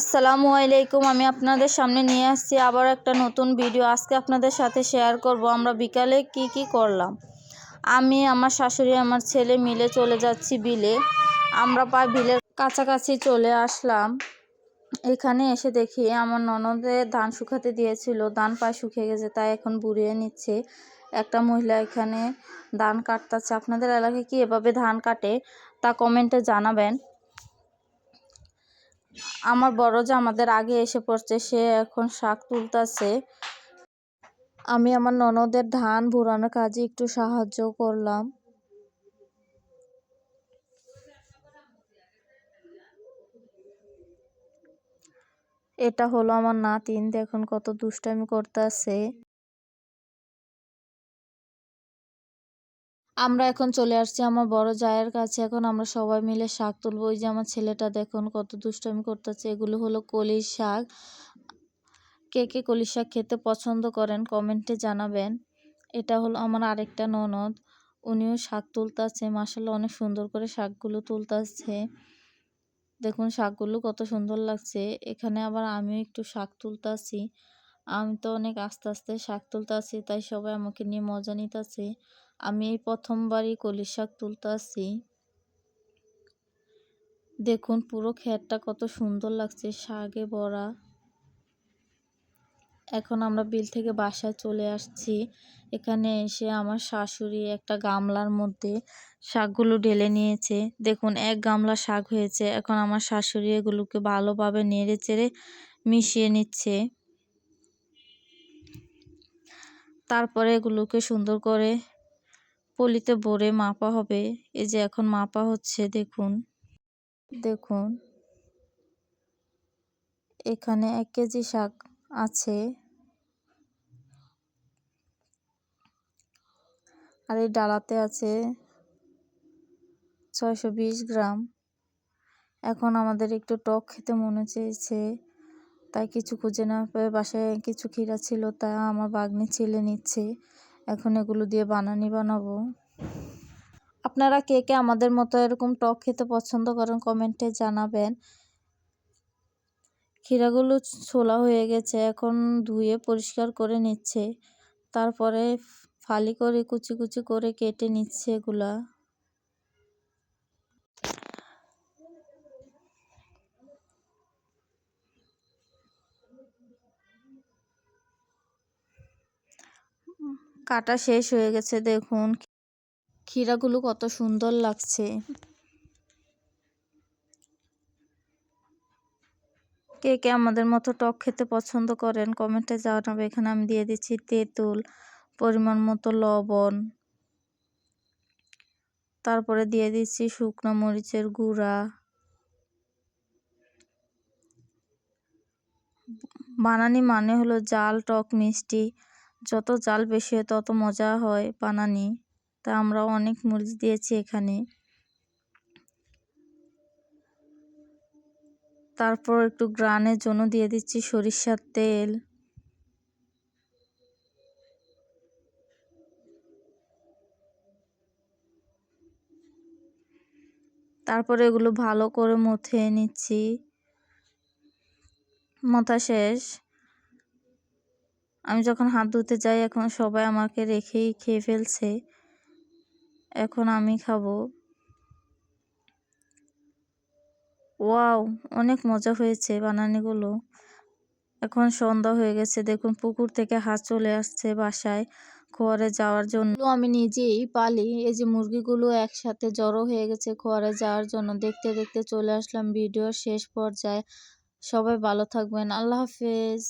আসসালামু আলাইকুম। আমি আপনাদের সামনে নিয়ে আসছি আবার একটা নতুন ভিডিও। আজকে আপনাদের সাথে শেয়ার করব আমরা বিকালে কি করলাম। আমি, আমার শাশুড়ি, আমার ছেলে মিলে চলে যাচ্ছি বিলে। আমরা প্রায় বিলের কাছাকাছি চলে আসলাম। এখানে এসে দেখি আমার ননদের ধান শুকাতে দিয়েছিল, ধান প্রায় শুকিয়ে গেছে, তাই এখন বুড়িয়ে নিচ্ছে। একটা মহিলা এখানে ধান কাটতেছে। আপনাদের এলাকায় কি এভাবে ধান কাটে তা কমেন্টে জানাবেন। আমার বড় যে আমাদের আগে এসে পড়ছে, সে এখন শাক তুলতেছে। আমি আমার ননদের ধান ভুরানোর কাজে একটু সাহায্য করলাম। এটা হলো আমার নাতিন, দেখুন কত দুষ্টামি করতেছে। আমরা এখন চলে আসছি আমার বড় জায়ের কাছে। এখন আমরা সবাই মিলে শাক তুলবো। ওই যে আমার ছেলেটা দেখুন কত দুষ্টামি করতেছে। এগুলো হলো কলির শাক। কে কে কলির শাক খেতে পছন্দ করেন কমেন্টে জানাবেন। এটা হলো আমার আরেকটা ননদ, উনিও শাক তুলতেছে। মাশাআল্লাহ অনেক সুন্দর করে শাকগুলো তুলতেছে। দেখুন শাকগুলো কত সুন্দর লাগছে। এখানে আবার আমিও একটু শাক তুলতেছি। আমি তো অনেক আস্তে আস্তে শাক তুলতেছি, তাই সবাই আমাকে নিয়ে মজা নিতেছে। আমি এই প্রথমবারই কলির শাক তুলতেছি। দেখুন পুরো ক্ষেতটা কত সুন্দর লাগছে শাকে ভরা। এখন আমরা বিল থেকে বাসায় চলে আসছি। এখানে এসে আমার শাশুড়ি একটা গামলার মধ্যে শাকগুলো ঢেলে নিয়েছে। দেখুন এক গামলা শাক হয়েছে। এখন আমার শাশুড়ি এগুলোকে ভালোভাবে নেড়ে চেড়ে মিশিয়ে নিচ্ছে। তারপরে এগুলোকে সুন্দর করে পলিতে ভরে মাপা হবে। এই যে এখন মাপা হচ্ছে। দেখুন দেখুন এখানে 1 কেজি শাক আছে। আর এই ডালাতে আছে 620 গ্রাম। এখন আমাদের একটু টক খেতে মনে চেয়েছে, তাই কিছু খুঁজে না পেয়ে বাসায় কিছু ক্ষীরা ছিল, তা আমার ভাগ্নি ছিলে নিচ্ছে। এখন এগুলো দিয়ে বানানি বানাবো। আপনারা কে কে আমাদের মতো এরকম টক খেতে পছন্দ করেন কমেন্টে জানাবেন। ক্ষীরাগুলো ছোলা হয়ে গেছে, এখন ধুয়ে পরিষ্কার করে নিচ্ছে। তারপরে ফালি করে কুচি কুচি করে কেটে নিচ্ছে এগুলা। কাটা শেষ হয়ে গেছে। দেখুন ক্ষীরাগুলো কত সুন্দর লাগছে। কে কে আমাদের মতো টক খেতে পছন্দ করেন কমেন্টে জানাবে। এখানে আমি দিয়ে দিচ্ছি তেঁতুল, পরিমাণ মতো লবণ, তারপরে দিয়ে দিচ্ছি শুকনো মরিচের গুঁড়া। বানানি মানে হলো জাল টক মিষ্টি। যত জাল বেশি হয় তত মজা হয় বানানি। তা আমরা অনেক মরিচ দিয়েছি এখানে। তারপর একটু গ্রানের জন্য দিয়ে দিচ্ছি সরিষার তেল। তারপরে এগুলো ভালো করে মথে নিচ্ছি। মথা শেষ। আমি যখন হাত ধুতে যাই এখন সবাই আমাকে রেখেই খেয়ে ফেলছে। এখন আমি খাবো। ওয়াও, অনেক মজা হয়েছে বানানিগুলো। এখন সন্ধ্যা হয়ে গেছে। দেখুন পুকুর থেকে হাঁস চলে আসছে বাসায় খোয়ারে যাওয়ার জন্য। আমি নিজেই পালি। এই যে মুরগিগুলো একসাথে জড়ো হয়ে গেছে খোয়ারে যাওয়ার জন্য। দেখতে দেখতে চলে আসলাম ভিডিওর শেষ পর্যায়ে। সবাই ভালো থাকবেন। আল্লাহ হাফেজ।